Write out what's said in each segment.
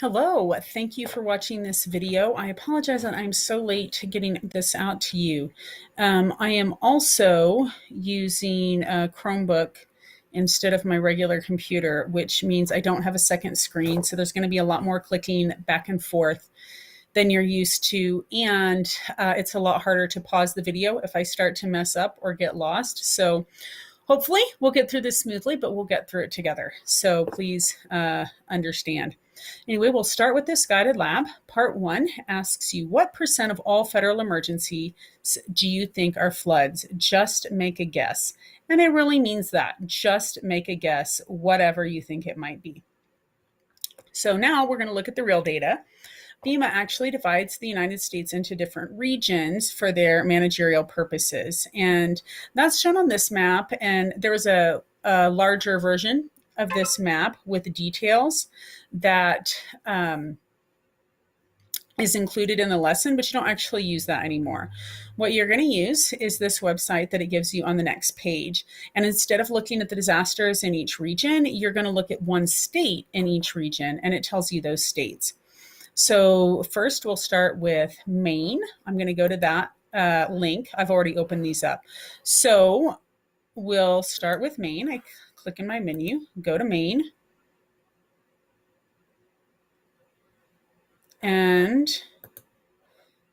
Hello, thank you for watching this video. I apologize that I'm so late to getting this out to you. I am also using a Chromebook instead of my regular computer, which means I don't have a second screen. So there's going to be a lot more clicking back and forth than you're used to. And it's a lot harder to pause the video if I start to mess up or get lost. So hopefully we'll get through this smoothly, but we'll get through it together. So please understand. Anyway, we'll start with this guided lab. Part 1 asks you, what percent of all federal emergencies do you think are floods? Just make a guess. And it really means that. Just make a guess, whatever you think it might be. So now we're going to look at the real data. FEMA actually divides the United States into different regions for their managerial purposes. And that's shown on this map. And there was a larger version of this map with details that is included in the lesson, but you don't actually use that anymore. What you're going to use is this website that it gives you on the next page. And instead of looking at the disasters in each region, you're going to look at one state in each region, and it tells you those states. So first we'll start with Maine. I'm going to go to that link. I've already opened these up. So we'll start with Maine. I click in my menu, go to Maine. And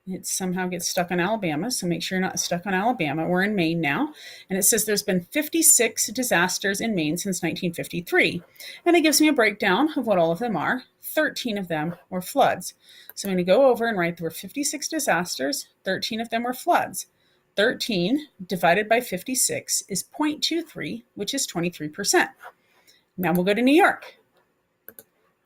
it somehow gets stuck on Alabama, so make sure you're not stuck on Alabama. We're in Maine now, and it says there's been 56 disasters in Maine since 1953. And it gives me a breakdown of what all of them are. 13 of them were floods. So I'm going to go over and write there were 56 disasters, 13 of them were floods. 13 divided by 56 is 0.23, which is 23%. Now we'll go to New York.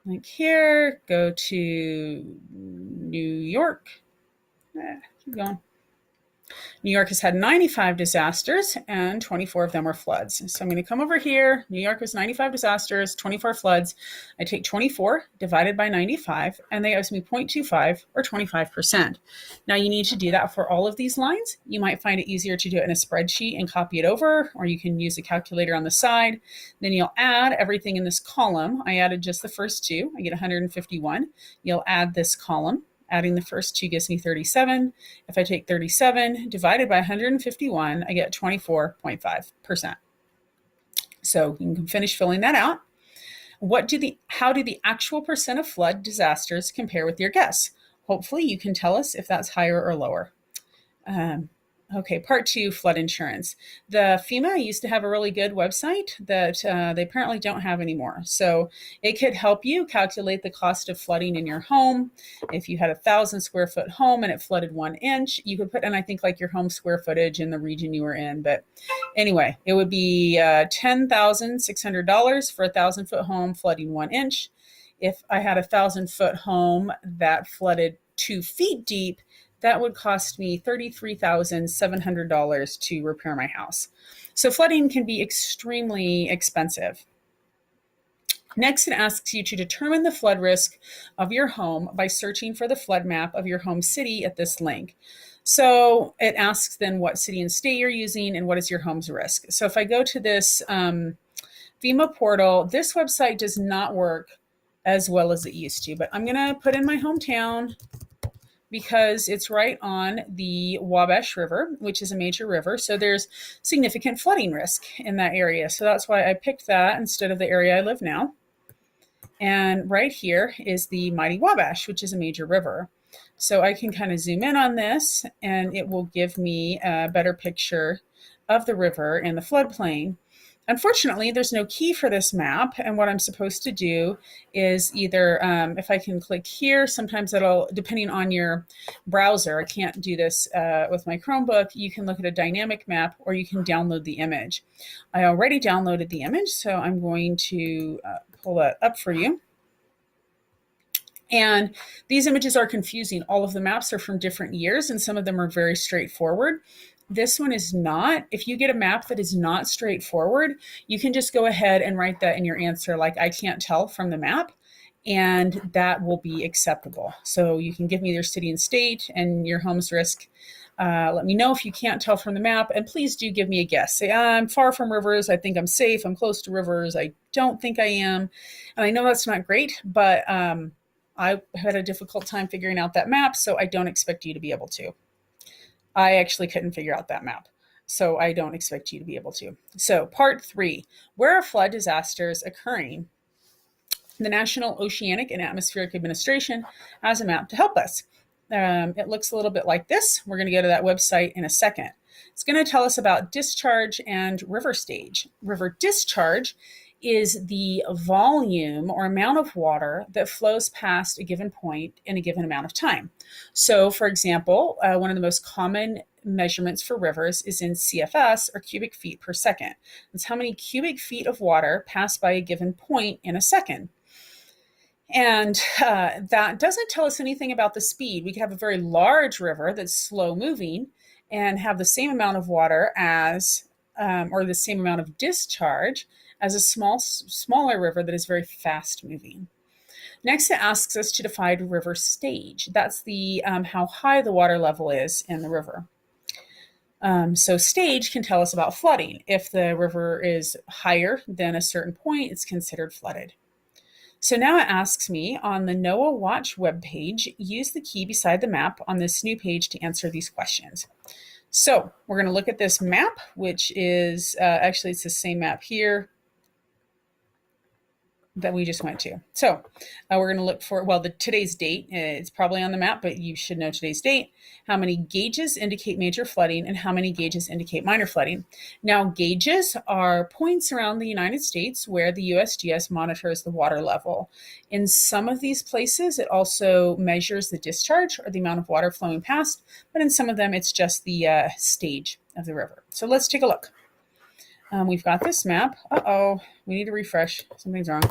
Like here, go to New York. Keep going. New York has had 95 disasters and 24 of them were floods. So I'm going to come over here. New York was 95 disasters, 24 floods. I take 24 divided by 95, and that gives me 0.25 or 25%. Now you need to do that for all of these lines. You might find it easier to do it in a spreadsheet and copy it over, or you can use a calculator on the side. Then you'll add everything in this column. I added just the first two. I get 151. You'll add this column. Adding the first two gives me 37. If I take 37 divided by 151, I get 24.5%. So you can finish filling that out. How do the actual percent of flood disasters compare with your guess? Hopefully you can tell us if that's higher or lower. Okay, part 2, flood insurance. The FEMA used to have a really good website that they apparently don't have anymore. So it could help you calculate the cost of flooding in your home. If you had 1,000 square foot home and it flooded 1 inch, you could put in, I think, like your home square footage in the region you were in. But anyway, it would be $10,600 for a 1,000 foot home flooding 1 inch. If I had a 1,000 foot home that flooded 2 feet deep, that would cost me $33,700 to repair my house. So flooding can be extremely expensive. Next, it asks you to determine the flood risk of your home by searching for the flood map of your home city at this link. So it asks then what city and state you're using and what is your home's risk. So if I go to this FEMA portal, this website does not work as well as it used to, but I'm going to put in my hometown because it's right on the Wabash River, which is a major river. So there's significant flooding risk in that area. So that's why I picked that instead of the area I live now. And right here is the mighty Wabash, which is a major river. So I can kind of zoom in on this and it will give me a better picture of the river and the floodplain. Unfortunately, there's no key for this map, and what I'm supposed to do is either, if I can click here, sometimes it'll, depending on your browser, I can't do this with my Chromebook, you can look at a dynamic map or you can download the image. I already downloaded the image, so I'm going to pull that up for you. And these images are confusing. All of the maps are from different years, and some of them are very straightforward. This one is not. If you get a map that is not straightforward, you can just go ahead and write that in your answer, like I can't tell from the map, and that will be acceptable. So you can give me your city and state and your home's risk. Let me know if you can't tell from the map, and please do give me a guess. Say, I'm far from rivers. I think I'm safe. I'm close to rivers. I don't think I am. And I know that's not great, but I had a difficult time figuring out that map, so I don't expect you to be able to. I actually couldn't figure out that map, so I don't expect you to be able to. So part 3, where are flood disasters occurring? The National Oceanic and Atmospheric Administration has a map to help us. It looks a little bit like this. We're going to go to that website in a second. It's going to tell us about discharge and river stage. River discharge is the volume or amount of water that flows past a given point in a given amount of time. So, for example, one of the most common measurements for rivers is in CFS, or cubic feet per second. It's how many cubic feet of water pass by a given point in a second. And that doesn't tell us anything about the speed. We could have a very large river that's slow moving and have the same amount of water as, or the same amount of discharge as a smaller river that is very fast moving. Next, it asks us to define river stage. That's the how high the water level is in the river. So stage can tell us about flooding. If the river is higher than a certain point, it's considered flooded. So now it asks me on the NOAA Watch webpage, use the key beside the map on this new page to answer these questions. So we're going to look at this map, which is actually it's the same map here that we just went to. So we're going to look for, well, today's date. It's probably on the map, but you should know today's date. How many gauges indicate major flooding and how many gauges indicate minor flooding? Now, gauges are points around the United States where the USGS monitors the water level. In some of these places, it also measures the discharge or the amount of water flowing past, but in some of them, it's just the stage of the river. So let's take a look. We've got this map. Uh-oh, we need to refresh. Something's wrong.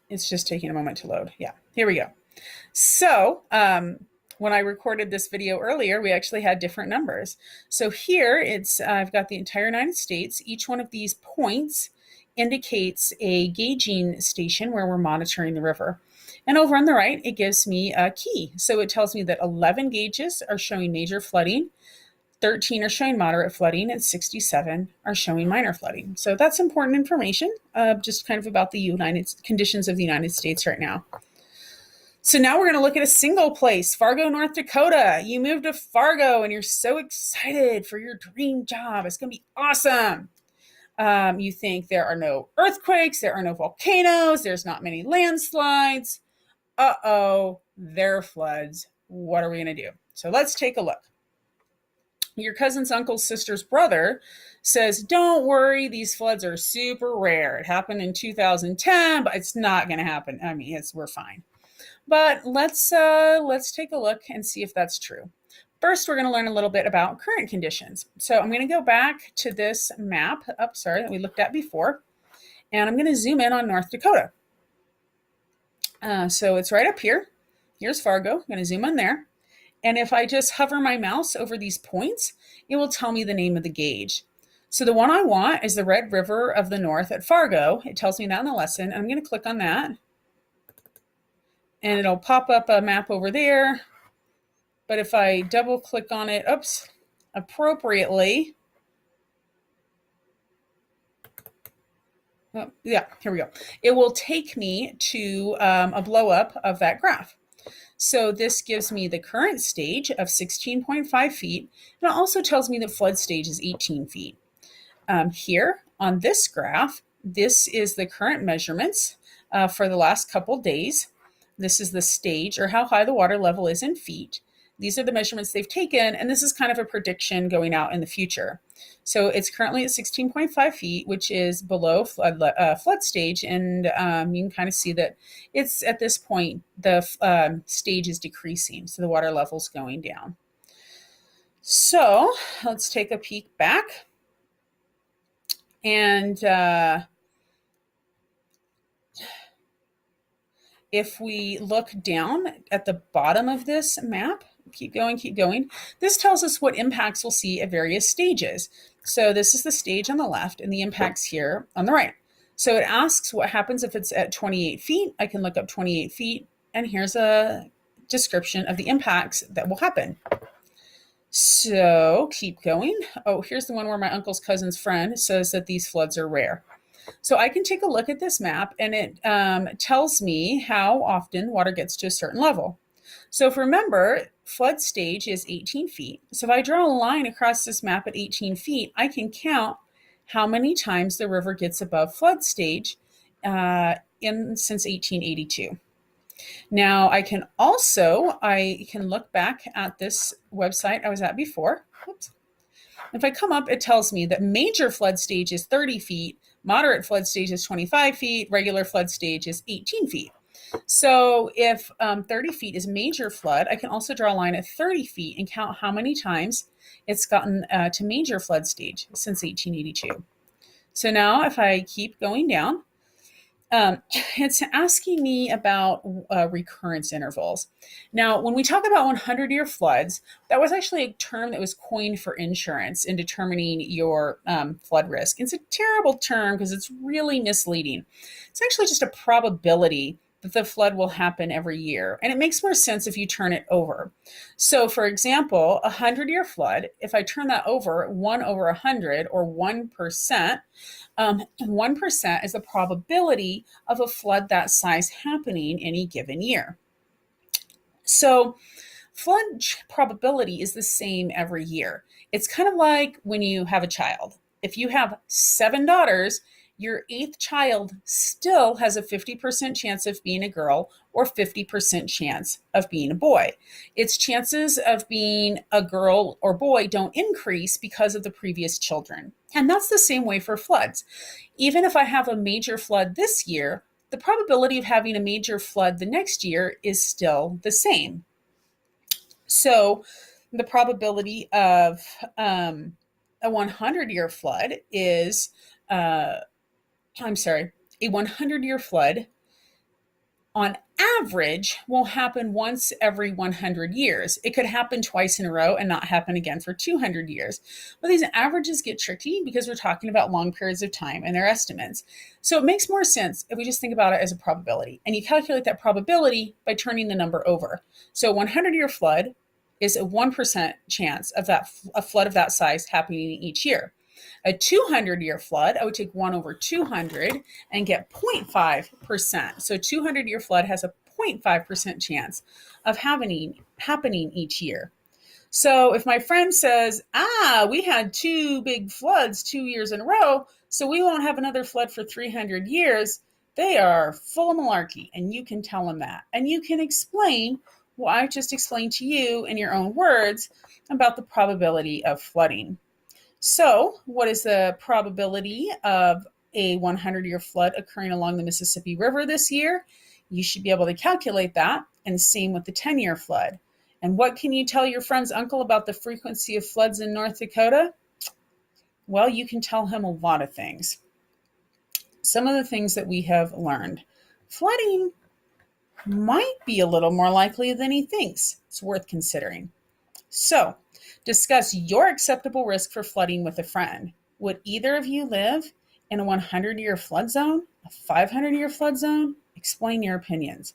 It's just taking a moment to load. Yeah, here we go. So when I recorded this video earlier, we actually had different numbers. So here it's, I've got the entire United States. Each one of these points indicates a gauging station where we're monitoring the river. And over on the right, it gives me a key. So it tells me that 11 gauges are showing major flooding, 13 are showing moderate flooding, and 67 are showing minor flooding. So that's important information, just kind of about the conditions of the United States right now. So now we're going to look at a single place, Fargo, North Dakota. You moved to Fargo and you're so excited for your dream job. It's going to be awesome. You think there are no earthquakes, there are no volcanoes, there's not many landslides. Uh-oh, there are floods. What are we going to do? So let's take a look. Your cousin's uncle's sister's brother says, don't worry, these floods are super rare. It happened in 2010, but it's not going to happen. I mean, we're fine. But let's take a look and see if that's true. First, we're going to learn a little bit about current conditions. So I'm going to go back to this map, that we looked at before, and I'm going to zoom in on North Dakota. So it's right up here. Here's Fargo. I'm going to zoom in there. And if I just hover my mouse over these points, it will tell me the name of the gauge. So the one I want is the Red River of the North at Fargo. It tells me that in the lesson. I'm going to click on that. And it'll pop up a map over there. But if I double click on it, appropriately. Oh, yeah, here we go. It will take me to a blow up of that graph. So this gives me the current stage of 16.5 feet, and it also tells me the flood stage is 18 feet. Here on this graph, this is the current measurements for the last couple days. This is the stage, or how high the water level is in feet. These are the measurements they've taken, and this is kind of a prediction going out in the future. So it's currently at 16.5 feet, which is below flood stage, and you can kind of see that it's at this point, the stage is decreasing, so the water level is going down. So let's take a peek back. And if we look down at the bottom of this map, keep going. This tells us what impacts we'll see at various stages. So this is the stage on the left and the impacts here on the right. So it asks what happens if it's at 28 feet. I can look up 28 feet, and here's a description of the impacts that will happen. So keep going. Oh, here's the one where my uncle's cousin's friend says that these floods are rare. So I can take a look at this map and it tells me how often water gets to a certain level. So if remember, flood stage is 18 feet. So if I draw a line across this map at 18 feet, I can count how many times the river gets above flood stage since 1882. Now I can look back at this website I was at before. Oops. If I come up, it tells me that major flood stage is 30 feet, moderate flood stage is 25 feet, regular flood stage is 18 feet. So if 30 feet is major flood, I can also draw a line at 30 feet and count how many times it's gotten to major flood stage since 1882. So now if I keep going down, it's asking me about recurrence intervals. Now, when we talk about 100-year floods, that was actually a term that was coined for insurance in determining your flood risk. It's a terrible term because it's really misleading. It's actually just a probability that the flood will happen every year. And it makes more sense if you turn it over. So, for example, a 100-year flood, if I turn that over 1 over 100 or 1%, 1% is the probability of a flood that size happening any given year. So flood probability is the same every year. It's kind of like when you have a child. If you have 7 daughters, your 8th child still has a 50% chance of being a girl or 50% chance of being a boy. Its chances of being a girl or boy don't increase because of the previous children. And that's the same way for floods. Even if I have a major flood this year, the probability of having a major flood the next year is still the same. So the probability of a 100-year flood is, a 100-year flood on average will happen once every 100 years. It could happen twice in a row and not happen again for 200 years. But these averages get tricky because we're talking about long periods of time and their estimates. So it makes more sense if we just think about it as a probability. And you calculate that probability by turning the number over. So a 100-year flood is a 1% chance of a flood of that size happening each year. A 200-year flood, I would take 1 over 200 and get 0.5%. So 200-year flood has a 0.5% chance of happening each year. So if my friend says, we had 2 big floods 2 years in a row, so we won't have another flood for 300 years, they are full of malarkey, and you can tell them that. And you can explain what I just explained to you in your own words about the probability of flooding. So, what is the probability of a 100-year flood occurring along the Mississippi River this year? You should be able to calculate that, and same with the 10-year flood. And what can you tell your friend's uncle about the frequency of floods in North Dakota? Well, you can tell him a lot of things. Some of the things that we have learned. Flooding might be a little more likely than he thinks. It's worth considering. So, discuss your acceptable risk for flooding with a friend. Would either of you live in a 100-year flood zone, a 500-year flood zone? Explain your opinions.